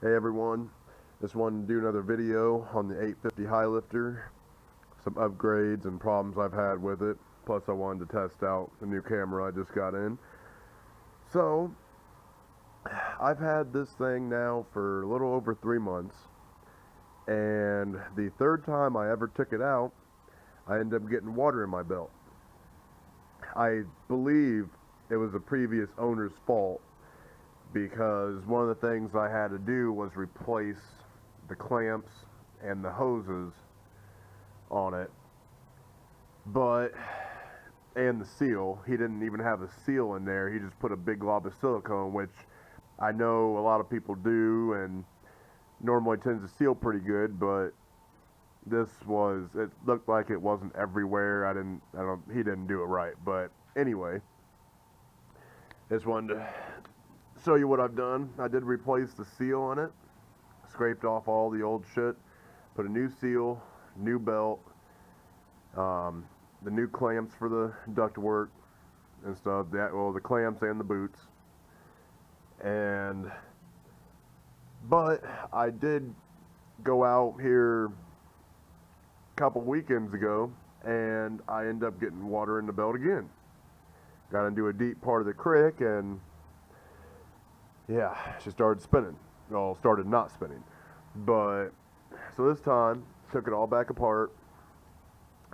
Hey everyone, just wanted to do another video on the 850 high lifter, some upgrades and problems I've had with it, plus I wanted to test out the new camera I just got in. So, I've had this thing now for a little over 3 months, and the third time I ever took it out, I ended up getting water in my belt. I believe it was the previous owner's fault, because one of the things I had to do was replace the clamps and the hoses on it, and the seal. He didn't even have a seal in there. He just put a big glob of silicone, which I know a lot of people do and normally tends to seal pretty good, but it looked like it wasn't everywhere. He didn't do it right. But anyway, just wanted to show you what I've done. I did replace the seal on it, scraped off all the old shit, put a new seal, new belt, the new clamps for the ductwork and stuff. The clamps and the boots. But I did go out here a couple weekends ago, and I ended up getting water in the belt again. Got into a deep part of the creek, and yeah, she started spinning. Well, started not spinning. But, so this time, took it all back apart.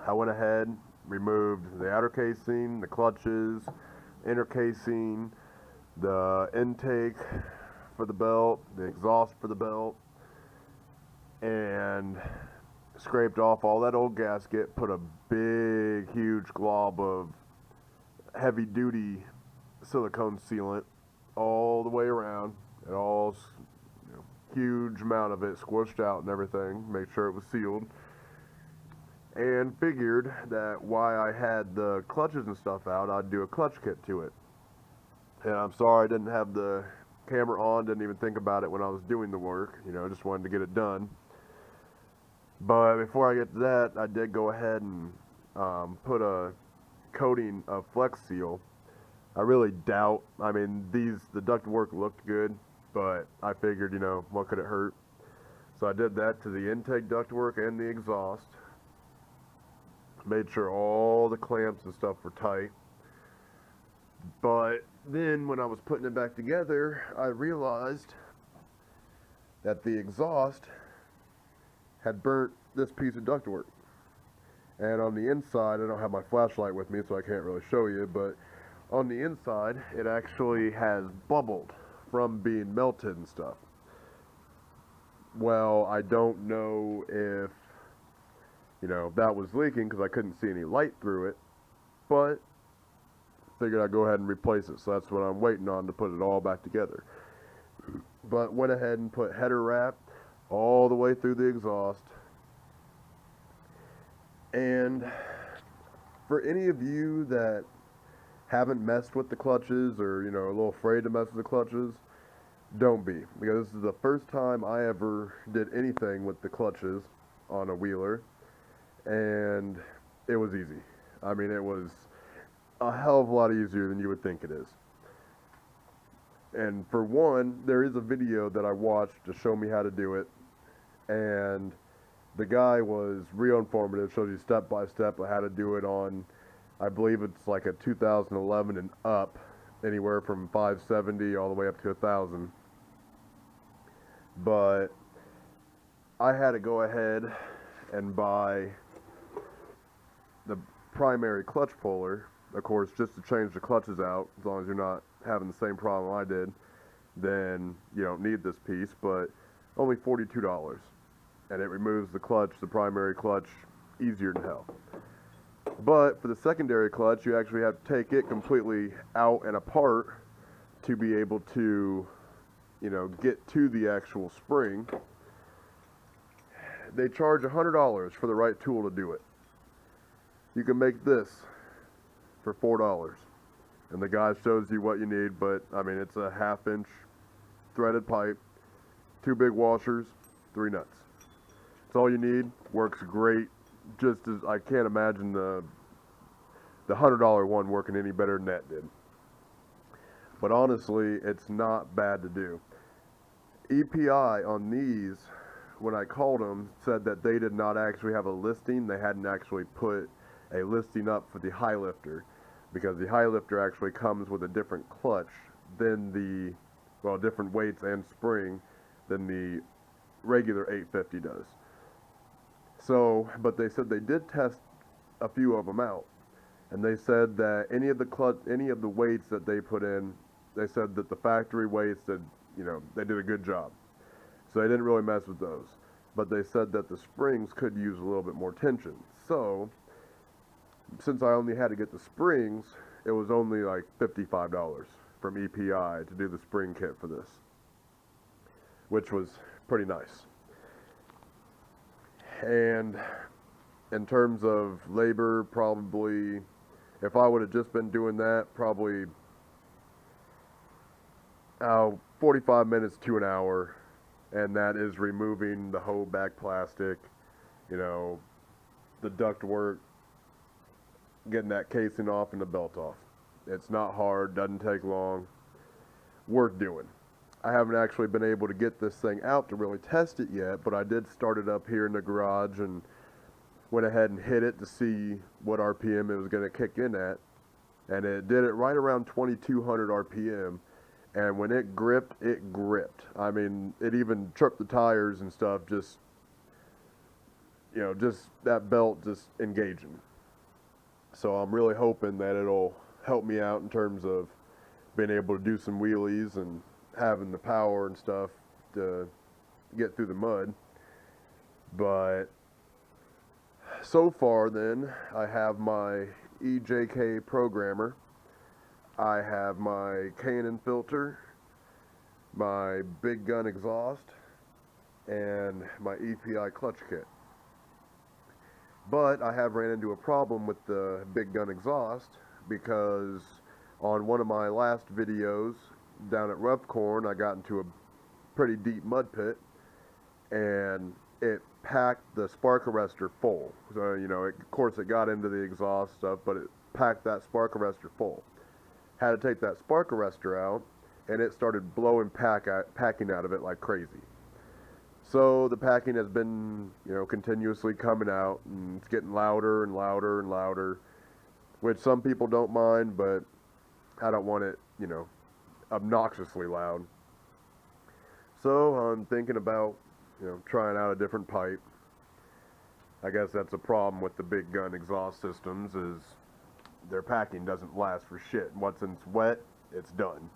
I went ahead, removed the outer casing, the clutches, inner casing, the intake for the belt, the exhaust for the belt, and scraped off all that old gasket, put a big, huge glob of heavy-duty silicone sealant all the way around, and all, huge amount of it squished out and everything, make sure it was sealed, and figured that while I had the clutches and stuff out, I'd do a clutch kit to it. And I'm sorry I didn't have the camera on, didn't even think about it when I was doing the work, just wanted to get it done. But before I get to that, I did go ahead and put a coating of Flex Seal. I really doubt, the ductwork looked good, but I figured, what could it hurt? So I did that to the intake ductwork and the exhaust. Made sure all the clamps and stuff were tight. But then when I was putting it back together, I realized that the exhaust had burnt this piece of ductwork. And on the inside, I don't have my flashlight with me, so I can't really show you, but on the inside, it actually has bubbled from being melted and stuff. Well, I don't know if, that was leaking because I couldn't see any light through it, but figured I'd go ahead and replace it, so that's what I'm waiting on to put it all back together. But went ahead and put header wrap all the way through the exhaust. And for any of you that haven't messed with the clutches, or a little afraid to mess with the clutches, don't be, because this is the first time I ever did anything with the clutches on a wheeler, and it was easy. It was a hell of a lot easier than you would think it is. And for one, there is a video that I watched to show me how to do it, and the guy was real informative, shows you step by step how to do it on, I believe it's like a 2011 and up, anywhere from 570 all the way up to 1,000. But I had to go ahead and buy the primary clutch puller, of course, just to change the clutches out. As long as you're not having the same problem I did, then you don't need this piece, but only $42. And it removes the clutch, the primary clutch, easier than hell. But for the secondary clutch, you actually have to take it completely out and apart to be able to, get to the actual spring. They charge $100 for the right tool to do it. You can make this for $4. And the guy shows you what you need, but it's a 1/2 inch threaded pipe, 2 big washers, 3 nuts. That's all you need. Works great. Just as I can't imagine the $100 one working any better than that did. But honestly, it's not bad to do. EPI on these, when I called them, said that they did not actually have a listing. They hadn't actually put a listing up for the high lifter, because the high lifter actually comes with a different clutch than the, well, different weights and spring than the regular 850 does. So, but they said they did test a few of them out, and they said that any of the weights that they put in, they said that the factory weights that, you know, they did a good job. So they didn't really mess with those. But they said that the springs could use a little bit more tension. So, since I only had to get the springs, it was only like $55 from EPI to do the spring kit for this, which was pretty nice. And in terms of labor, probably, if I would have just been doing that, probably 45 minutes to an hour, and that is removing the whole back plastic, you know, the duct work, getting that casing off and the belt off. It's not hard, doesn't take long, worth doing. I haven't actually been able to get this thing out to really test it yet, but I did start it up here in the garage and went ahead and hit it to see what RPM it was going to kick in at, and it did it right around 2200 RPM. And when it gripped, it gripped. I mean, it even tripped the tires and stuff, just, you know, just that belt just engaging. So I'm really hoping that it'll help me out in terms of being able to do some wheelies and having the power and stuff to get through the mud. But so far then, I have my EJK programmer. I have my K&N filter, my big gun exhaust, and my EPI clutch kit. But I have ran into a problem with the big gun exhaust, because on one of my last videos down at Rough Corn, I got into a pretty deep mud pit, and it packed the spark arrestor full. So, you know, of course it got into the exhaust stuff, but it packed that spark arrestor full. Had to take that spark arrestor out, and it started blowing packing out of it like crazy. So the packing has been, you know, continuously coming out, and it's getting louder and louder and louder, which some people don't mind, but I don't want it, you know, obnoxiously loud. So I'm thinking about, you know, trying out a different pipe. I guess that's a problem with the big gun exhaust systems, is their packing doesn't last for shit. Once it's wet, it's done.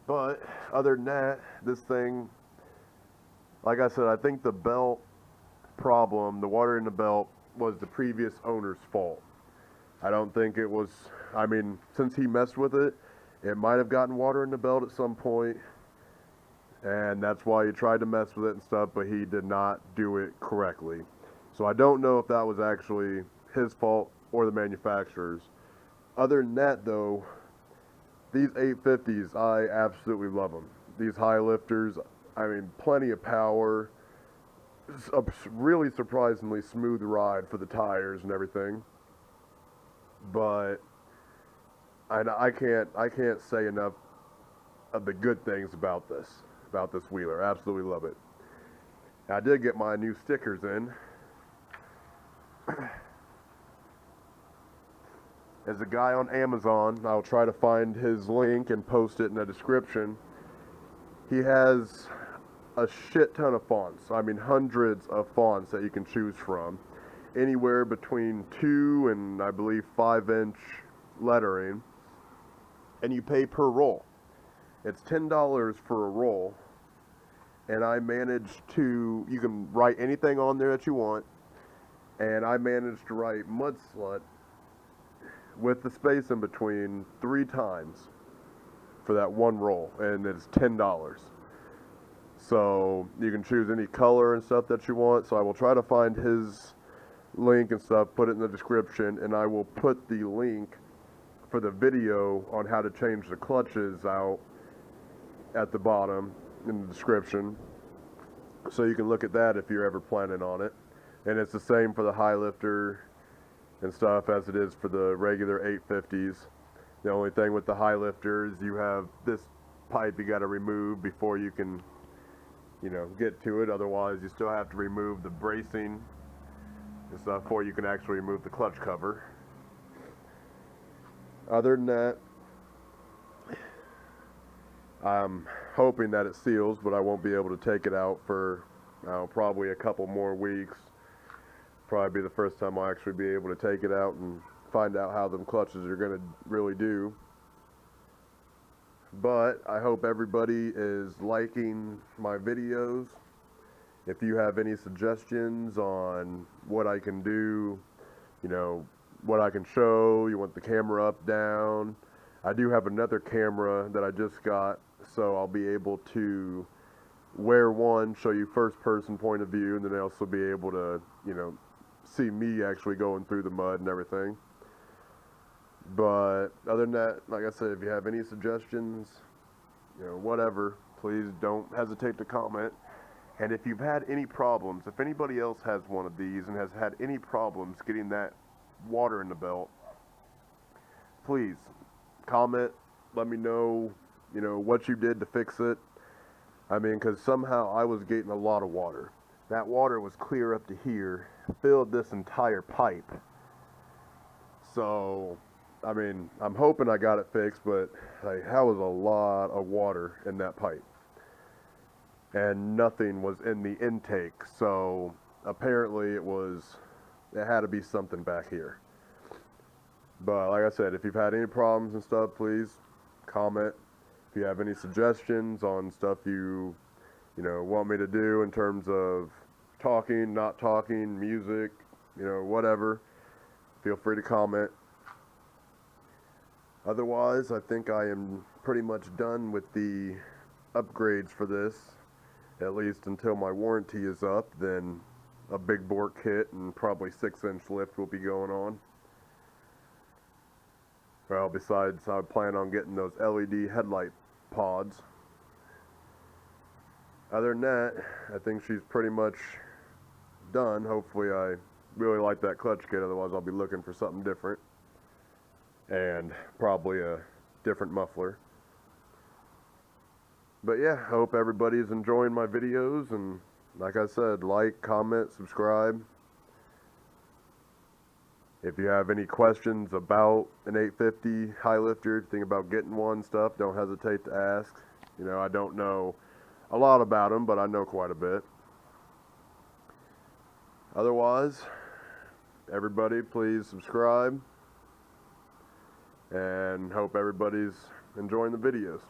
But other than that, this thing, like I said, I think the belt problem, the water in the belt, was the previous owner's fault. I don't think it was, I mean, since he messed with it, it might have gotten water in the belt at some point, and that's why he tried to mess with it and stuff, but he did not do it correctly. So I don't know if that was actually his fault or the manufacturer's. Other than that, though, these 850s, I absolutely love them. These high lifters, I mean, plenty of power, a really surprisingly smooth ride for the tires and everything. But I can't say enough of the good things about this wheeler. Absolutely love it. I did get my new stickers in. There's a guy on Amazon, I'll try to find his link and post it in the description. He has a shit ton of fonts. I mean, hundreds of fonts that you can choose from. Anywhere between 2 and I believe 5-inch lettering. And you pay per roll. It's $10 for a roll. And I managed to, you can write anything on there that you want. And I managed to write Mud Slut with the space in between 3 times for that one roll, and it's $10. So you can choose any color and stuff that you want. So I will try to find his link and stuff, put it in the description, and I will put the link for the video on how to change the clutches out at the bottom in the description, so you can look at that if you're ever planning on it. And it's the same for the high lifter and stuff as it is for the regular 850s. The only thing with the high lifter is you have this pipe you got to remove before you can, you know, get to it. Otherwise, you still have to remove the bracing and stuff before you can actually remove the clutch cover. Other than that, I'm hoping that it seals, but I won't be able to take it out for probably a couple more weeks. Probably be the first time I'll actually be able to take it out and find out how them clutches are going to really do. But I hope everybody is liking my videos. If you have any suggestions on what I can do, you know, what I can show, you want the camera up, down. I do have another camera that I just got, so I'll be able to wear one, show you first person point of view, and then also be able to, you know, see me actually going through the mud and everything. But other than that, like I said, if you have any suggestions, you know, whatever, please don't hesitate to comment. And if you've had any problems, if anybody else has one of these and has had any problems getting that water in the belt, please comment, let me know, you know, what you did to fix it. I mean, because somehow I was getting a lot of water. That water was clear up to here, filled this entire pipe. So, I mean, I'm hoping I got it fixed, but like, that was a lot of water in that pipe. And nothing was in the intake, so apparently it had to be something back here. But like I said, if you've had any problems and stuff, please comment. If you have any suggestions on stuff you know, want me to do in terms of talking, not talking, music, you know, whatever, feel free to comment. Otherwise, I think I am pretty much done with the upgrades for this, at least until my warranty is up. Then a big bore kit and probably 6-inch lift will be going on. Well, besides, I plan on getting those LED headlight pods. Other than that, I think she's pretty much done. Hopefully I really like that clutch kit, otherwise I'll be looking for something different. And probably a different muffler. But yeah, I hope everybody's enjoying my videos, and like I said, like, comment, subscribe. If you have any questions about an 850 high lifter, think about getting one, stuff, don't hesitate to ask. You know, I don't know a lot about them, but I know quite a bit. Otherwise, everybody please subscribe, and hope everybody's enjoying the videos.